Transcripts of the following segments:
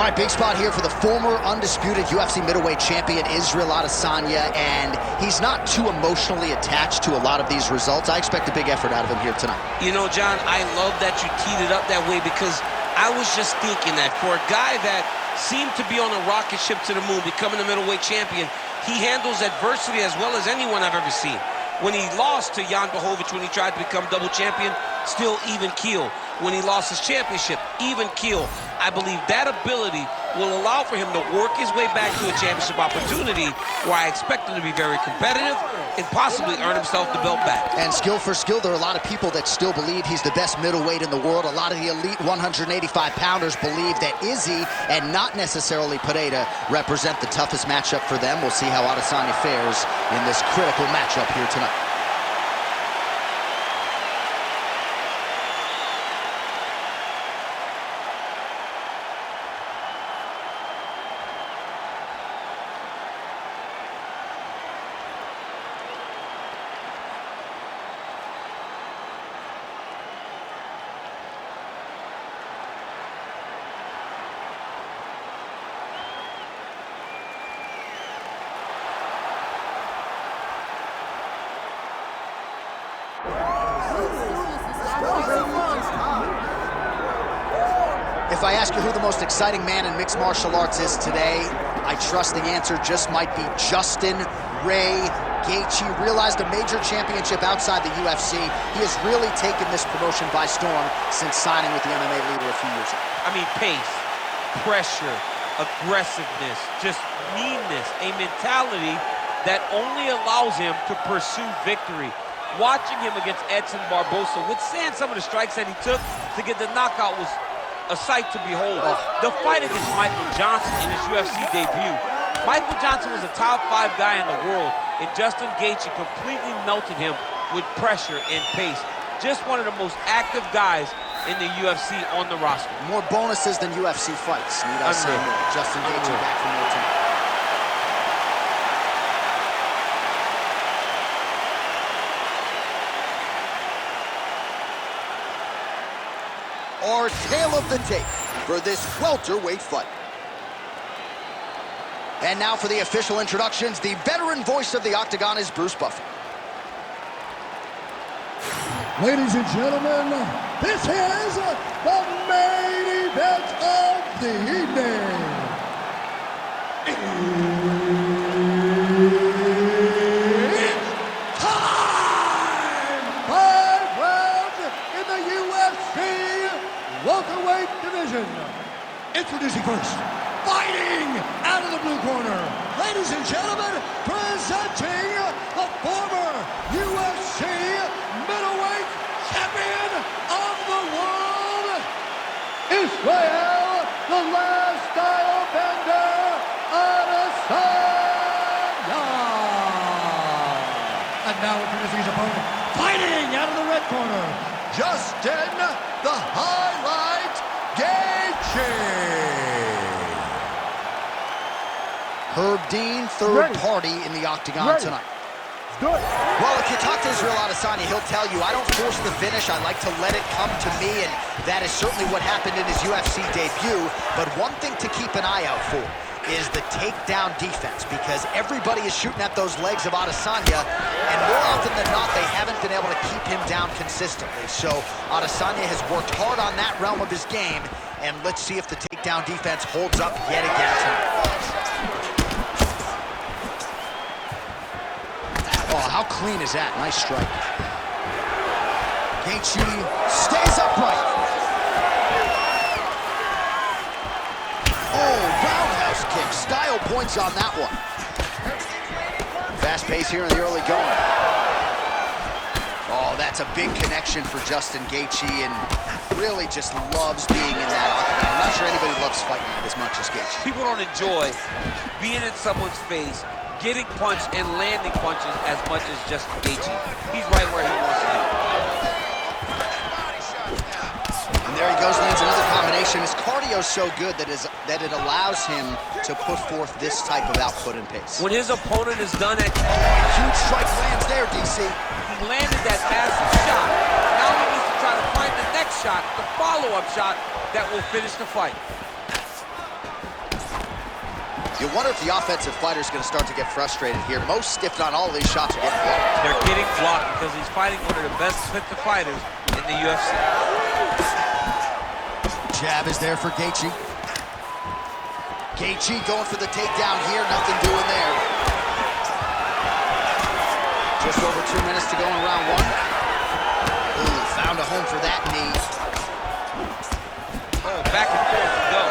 All right, big spot here for the former undisputed UFC middleweight champion, Israel Adesanya, and he's not too emotionally attached to a lot of these results. I expect a big effort out of him here tonight. You know, John, I love that you teed it up that way, because I was just thinking that for a guy that seemed to be on a rocket ship to the moon, becoming a middleweight champion, he handles adversity as well as anyone I've ever seen. When he lost to Jan Blachowicz, when he tried to become double champion, still even keel. When he lost his championship, even keel. I believe that ability will allow for him to work his way back to a championship opportunity, where I expect him to be very competitive and possibly earn himself the belt back. And skill for skill, there are a lot of people that still believe he's the best middleweight in the world. A lot of the elite 185-pounders believe that Izzy and not necessarily Pereira represent the toughest matchup for them. We'll see how Adesanya fares in this critical matchup here tonight. If I ask you who the most exciting man in mixed martial arts is today, I trust the answer just might be Justin Ray Gaethje. Realized a major championship outside the UFC. He has really taken this promotion by storm since signing with the MMA leader a few years ago. I mean, pace, pressure, aggressiveness, just meanness, a mentality that only allows him to pursue victory. Watching him against Edson Barbosa, withstand some of the strikes that he took to get the knockout, was a sight to behold. The fight against Michael Johnson in his UFC debut. Michael Johnson was a top 5 guy in the world, and Justin Gaethje completely melted him with pressure and pace. Just one of the most active guys in the UFC on the roster. More bonuses than UFC fights, need I say more. Justin Gaethje back from more tonight. Our tale of the tape for this welterweight fight. And now for the official introductions, the veteran voice of the Octagon is Bruce Buffer. Ladies and gentlemen, this is the main event of the evening. It's time! 5 rounds in the UFC welterweight division. Introducing first, fighting out of the blue corner, ladies and gentlemen, presenting the former UFC middleweight champion of the world, Israel, the last style bender, Adesanya. And now introducing his opponent, fighting out of the red corner, Justin, the highlight, Gaethje. Herb Dean, third party in the Octagon tonight. Good. Well, if you talk to Israel Adesanya, he'll tell you, I don't force the finish, I like to let it come to me, and that is certainly what happened in his UFC debut. But one thing to keep an eye out for is the takedown defense, because everybody is shooting at those legs of Adesanya, and more often than not, they haven't been able to keep him down consistently. So Adesanya has worked hard on that realm of his game, and let's see if the takedown defense holds up yet again tonight. Oh, how clean is that? Nice strike. Gaethje stays upright. Oh, roundhouse kick. Style points on that one. Fast pace here in the early going. Oh, that's a big connection for Justin Gaethje, and really just loves being in that octagon. I'm not sure anybody loves fighting as much as Gaethje. People don't enjoy being in someone's face, getting punched and landing punches as much as Justin Gaethje. He's right where he wants to be. And there he goes, lands another combination. His cardio's so good that it allows him to put forth this type of output and pace. When his opponent is done at... Huge strike lands there, DC. He landed that massive shot. Now he needs to try to find the next shot, the follow-up shot that will finish the fight. You wonder if the offensive fighter is going to start to get frustrated here. Most, if not all, of these shots are getting blocked. They're getting blocked because he's fighting one of the best defensive fighters in the UFC. Jab is there for Gaethje. Gaethje going for the takedown here. Nothing doing there. Just over 2 minutes to go in round one. Ooh, found a home for that knee. Oh, back and forth to go.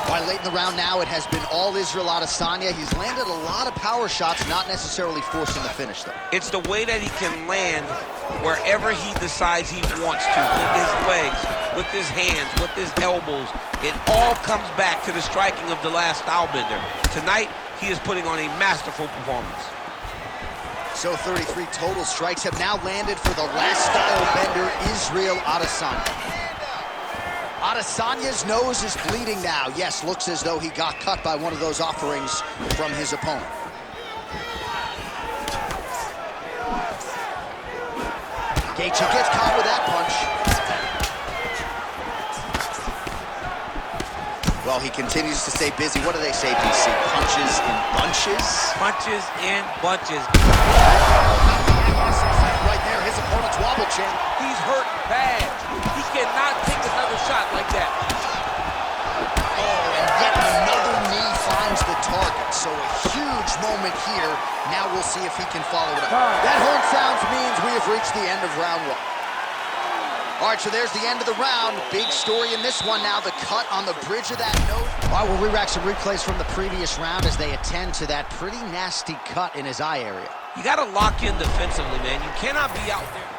All right, late in the round now, it has been all Israel Adesanya. He's landed a lot of power shots, not necessarily forcing the finish, though. It's the way that he can land wherever he decides he wants to, with his legs, with his hands, with his elbows. It all comes back to the striking of the last stylebender. Tonight, he is putting on a masterful performance. So 33 total strikes have now landed for the last stylebender, Israel Adesanya. Adesanya's nose is bleeding now. Yes, looks as though he got cut by one of those offerings from his opponent. Gaethje gets caught with that punch. Well, he continues to stay busy. What do they say, DC? Punches in bunches? Punches in bunches. Right there, his opponent's wobble chin. He's hurt bad. He cannot take another shot like that. Oh, and yet another knee finds the target. So a huge moment here. Now we'll see if he can follow it up. That horn sounds means we have reached the end of round one. All right, so there's the end of the round. Big story in this one now, the cut on the bridge of that nose. All right, we'll re-rack some replays from the previous round as they attend to that pretty nasty cut in his eye area. You got to lock in defensively, man. You cannot be out there.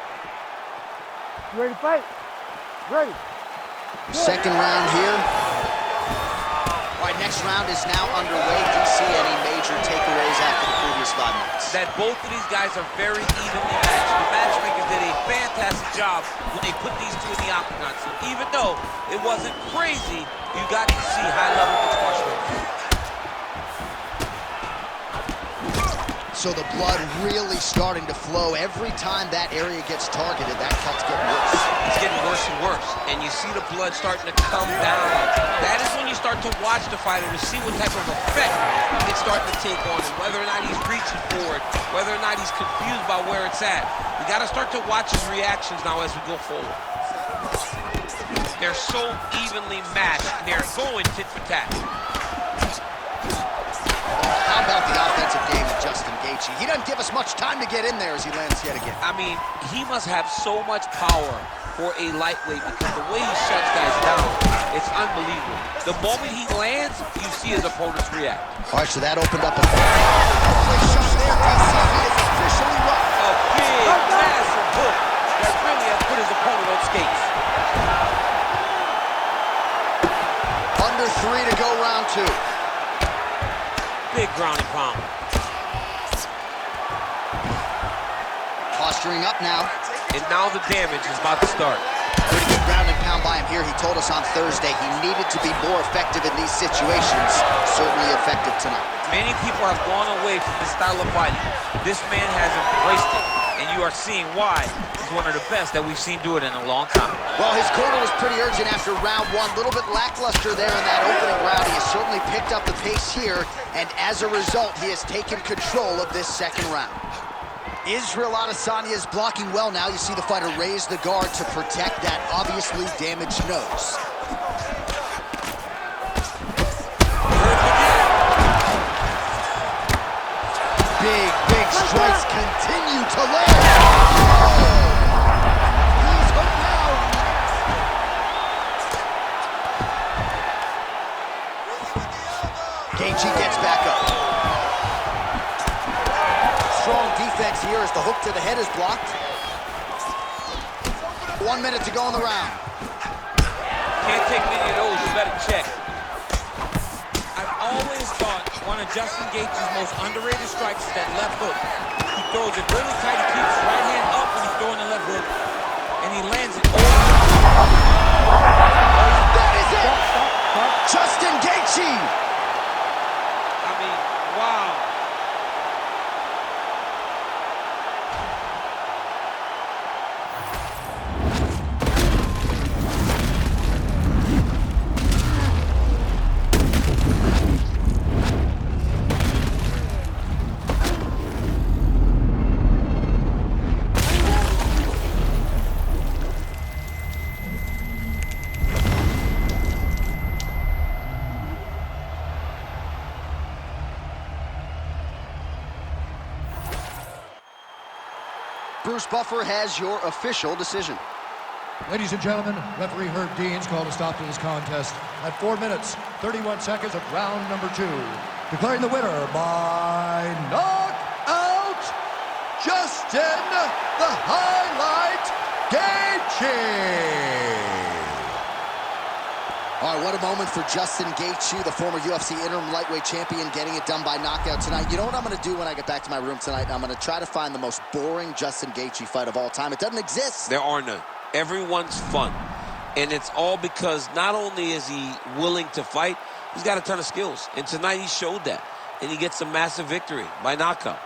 You ready to fight? Ready. Second round here. All right, next round is now underway. Do you see any major takeaways after the previous 5 minutes? That both of these guys are very evenly matched. The matchmakers did a fantastic job when they put these two in the octagon. So even though it wasn't crazy, you got to see high-level mixed martial arts. So the blood really starting to flow. Every time that area gets targeted, that cut's getting worse. It's getting worse and worse, and you see the blood starting to come down. That is when you start to watch the fighter to see what type of effect it's starting to take on him, whether or not he's reaching for it, whether or not he's confused by where it's at. We got to start to watch his reactions now as we go forward. They're so evenly matched, and they're going tit for tat. How about the offensive game of Justin Gaethje? He doesn't give us much time to get in there as he lands yet again. I mean, he must have so much power for a lightweight because the way he shuts guys down, it's unbelievable. The moment he lands, you see his opponents react. All right, so that opened up a shot there. DC, he is officially run. A big, massive hook that really has put his opponent on skates. Under 3 to go, round 2. Big ground and pound. Posturing up now. And now the damage is about to start. Pretty good ground and pound by him here. He told us on Thursday he needed to be more effective in these situations. Certainly effective tonight. Many people have gone away from this style of fighting. This man has embraced it, and you are seeing why he's one of the best that we've seen do it in a long time. Well, his corner was pretty urgent after round 1. A little bit lackluster there in that opening round. He has certainly picked up the pace here, and as a result, he has taken control of this second round. Israel Adesanya is blocking well now. You see the fighter raise the guard to protect that obviously damaged nose. Big strikes continue to land. He's hooked now. Gaethje gets back up. Strong defense here as the hook to the head is blocked. 1 minute to go in the round. Can't take many of those, you better check. I've always thought one of Justin Gaethje's most underrated strikes is that left hook. He throws it really tight, he keeps his right hand up when he's throwing the left hook, and he lands it over. That is it! Justin Gaethje! I mean, wow. Bruce Buffer has your official decision. Ladies and gentlemen, referee Herb Deans called a stop to this contest at 4 minutes, 31 seconds of round number 2. Declaring the winner by knockout, Justin the Highlight Gaethje. All right, what a moment for Justin Gaethje, the former UFC interim lightweight champion, getting it done by knockout tonight. You know what I'm going to do when I get back to my room tonight? I'm going to try to find the most boring Justin Gaethje fight of all time. It doesn't exist. There are none. Everyone's fun. And it's all because not only is he willing to fight, he's got a ton of skills. And tonight he showed that. And he gets a massive victory by knockout.